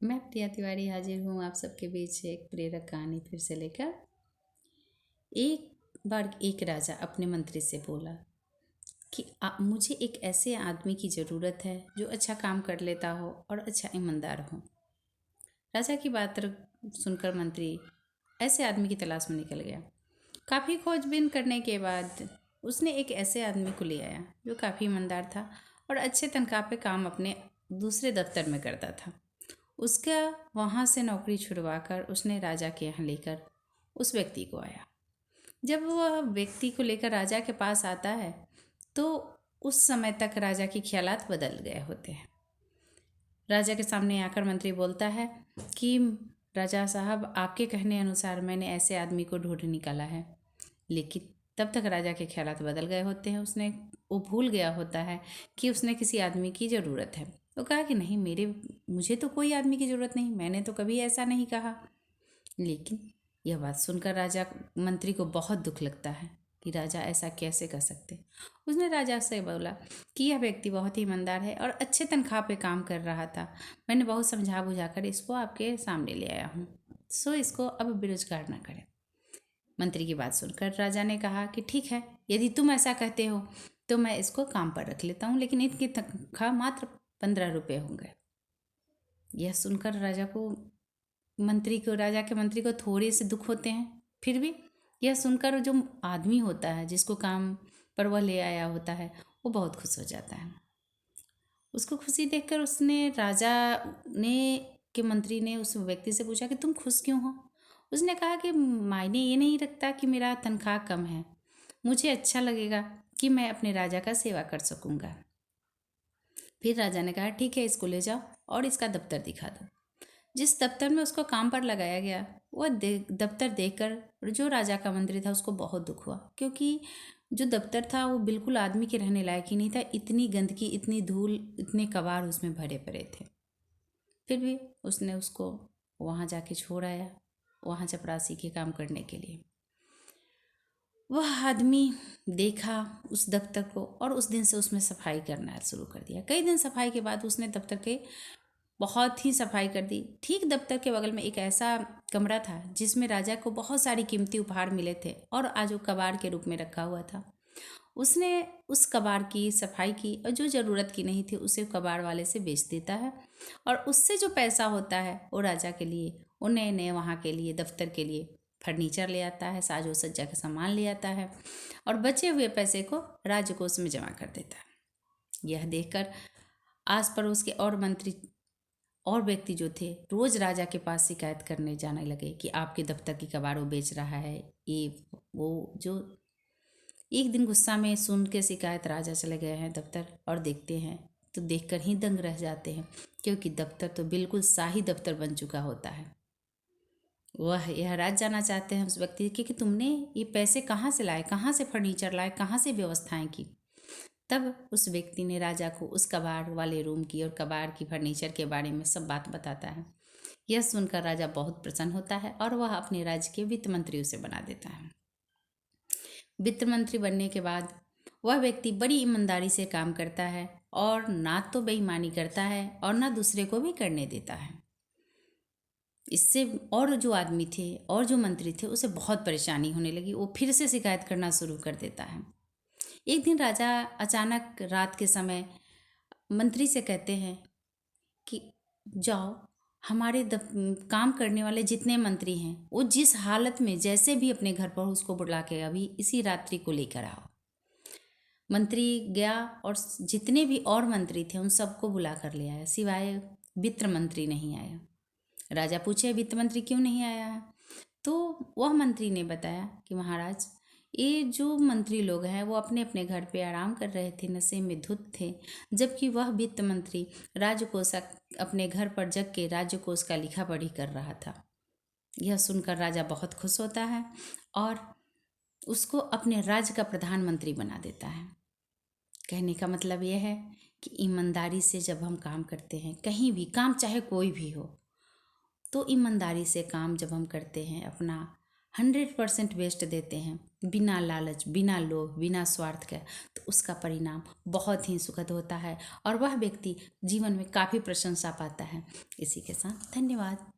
मैं प्रिया तिवारी हाजिर हूँ आप सबके बीच एक प्रेरक कहानी फिर से लेकर। एक बार एक राजा अपने मंत्री से बोला कि मुझे एक ऐसे आदमी की ज़रूरत है जो अच्छा काम कर लेता हो और अच्छा ईमानदार हो। राजा की बात सुनकर मंत्री ऐसे आदमी की तलाश में निकल गया। काफ़ी खोजबीन करने के बाद उसने एक ऐसे आदमी को ले आया जो काफ़ी ईमानदार था और अच्छे तनख्वाह पे काम अपने दूसरे दफ्तर में करता था। उसका वहाँ से नौकरी छुड़वाकर उसने राजा के यहाँ लेकर उस व्यक्ति को आया। जब वह व्यक्ति को लेकर राजा के पास आता है तो उस समय तक राजा की ख्यालात बदल गए होते हैं। राजा के सामने आकर मंत्री बोलता है कि राजा साहब, आपके कहने अनुसार मैंने ऐसे आदमी को ढूंढ निकाला है। लेकिन तब तक राजा के ख्यालात बदल गए होते हैं। वो भूल गया होता है कि उसने किसी आदमी की ज़रूरत है। वो कहा कि नहीं, मुझे तो कोई आदमी की ज़रूरत नहीं, मैंने तो कभी ऐसा नहीं कहा। लेकिन यह बात सुनकर राजा मंत्री को बहुत दुख लगता है कि राजा ऐसा कैसे कर सकते। उसने राजा से बोला कि यह व्यक्ति बहुत ही ईमानदार है और अच्छे तनख्वाह पे काम कर रहा था। मैंने बहुत समझा बुझाकर इसको आपके सामने ले आया हूँ, सो इसको अब बेरोजगार ना करें। मंत्री की बात सुनकर राजा ने कहा कि ठीक है, यदि तुम ऐसा कहते हो तो मैं इसको काम पर रख लेता हूँ, लेकिन इनकी तनख्वाह मात्र 15 रुपये होंगे। यह सुनकर राजा के मंत्री को थोड़े से दुख होते हैं। फिर भी यह सुनकर जो आदमी होता है जिसको काम पर वह ले आया होता है वो बहुत खुश हो जाता है। उसको खुशी देखकर उसने राजा ने के मंत्री ने उस व्यक्ति से पूछा कि तुम खुश क्यों हो। उसने कहा कि मायने ये नहीं रखता कि मेरा तनख्वाह कम है, मुझे अच्छा लगेगा कि मैं अपने राजा का सेवा कर सकूँगा। फिर राजा ने कहा ठीक है, इसको ले जाओ और इसका दफ्तर दिखा दो। जिस दफ्तर में उसको काम पर लगाया गया वह दफ्तर देखकर जो राजा का मंत्री था उसको बहुत दुख हुआ, क्योंकि जो दफ्तर था वो बिल्कुल आदमी के रहने लायक ही नहीं था। इतनी गंदगी, इतनी धूल, इतने कबाड़ उसमें भरे पड़े थे। फिर भी उसने उसको वहाँ जाके छोड़ आया, वहाँ चपरासी के काम करने के लिए। वह आदमी देखा उस दफ्तर को और उस दिन से उसमें सफाई करना शुरू कर दिया। कई दिन सफाई के बाद उसने दफ्तर के बहुत ही सफाई कर दी। ठीक दफ्तर के बगल में एक ऐसा कमरा था जिसमें राजा को बहुत सारी कीमती उपहार मिले थे और आज वो कबाड़ के रूप में रखा हुआ था। उसने उस कबाड़ की सफाई की और जो ज़रूरत की नहीं थी उसे कबाड़ वाले से बेच देता है और उससे जो पैसा होता है वो राजा के लिए, वो नए नए वहाँ के लिए, दफ्तर के लिए फर्नीचर ले आता है, साजो सज्जा का सामान ले आता है और बचे हुए पैसे को राजकोष में जमा कर देता है। यह देखकर आस पड़ोस के और मंत्री और व्यक्ति जो थे रोज राजा के पास शिकायत करने जाने लगे कि आपके दफ्तर की कबाड़ वो बेच रहा है, ये वो जो। एक दिन गुस्सा में सुन के शिकायत राजा चले गए हैं दफ्तर और देखते हैं तो देखकर ही दंग रह जाते हैं, क्योंकि दफ्तर तो बिल्कुल शाही दफ्तर बन चुका होता है। वह यह राज जाना चाहते हैं उस व्यक्ति कि तुमने ये पैसे कहाँ से लाए, कहाँ से फर्नीचर लाए, कहाँ से व्यवस्थाएं की। तब उस व्यक्ति ने राजा को उस कबाड़ वाले रूम की और कबाड़ की फर्नीचर के बारे में सब बात बताता है। यह सुनकर राजा बहुत प्रसन्न होता है और वह अपने राज्य के वित्त मंत्री उसे बना देता है। वित्त मंत्री बनने के बाद वह व्यक्ति बड़ी ईमानदारी से काम करता है और ना तो बेईमानी करता है और ना दूसरे को भी करने देता है। इससे और जो आदमी थे और जो मंत्री थे उसे बहुत परेशानी होने लगी। वो फिर से शिकायत करना शुरू कर देता है। एक दिन राजा अचानक रात के समय मंत्री से कहते हैं कि जाओ, हमारे काम करने वाले जितने मंत्री हैं वो जिस हालत में जैसे भी अपने घर पर उसको बुला के अभी इसी रात्रि को लेकर आओ। मंत्री गया और जितने भी और मंत्री थे उन सबको बुला कर ले आया, सिवाय वित्त मंत्री नहीं आया। राजा पूछे वित्त मंत्री क्यों नहीं आया है, तो वह मंत्री ने बताया कि महाराज, ये जो मंत्री लोग हैं वो अपने अपने घर पे आराम कर रहे थे, नशे में धुत थे, जबकि वह वित्त मंत्री राजकोष अपने घर पर जग के राजकोष का लिखा पढ़ी कर रहा था। यह सुनकर राजा बहुत खुश होता है और उसको अपने राज्य का प्रधानमंत्री बना देता है। कहने का मतलब यह है कि ईमानदारी से जब हम काम करते हैं, कहीं भी काम चाहे कोई भी हो, तो ईमानदारी से काम जब हम करते हैं, अपना 100% बेस्ट देते हैं, बिना लालच, बिना लोभ, बिना स्वार्थ के, तो उसका परिणाम बहुत ही सुखद होता है और वह व्यक्ति जीवन में काफ़ी प्रशंसा पाता है। इसी के साथ धन्यवाद।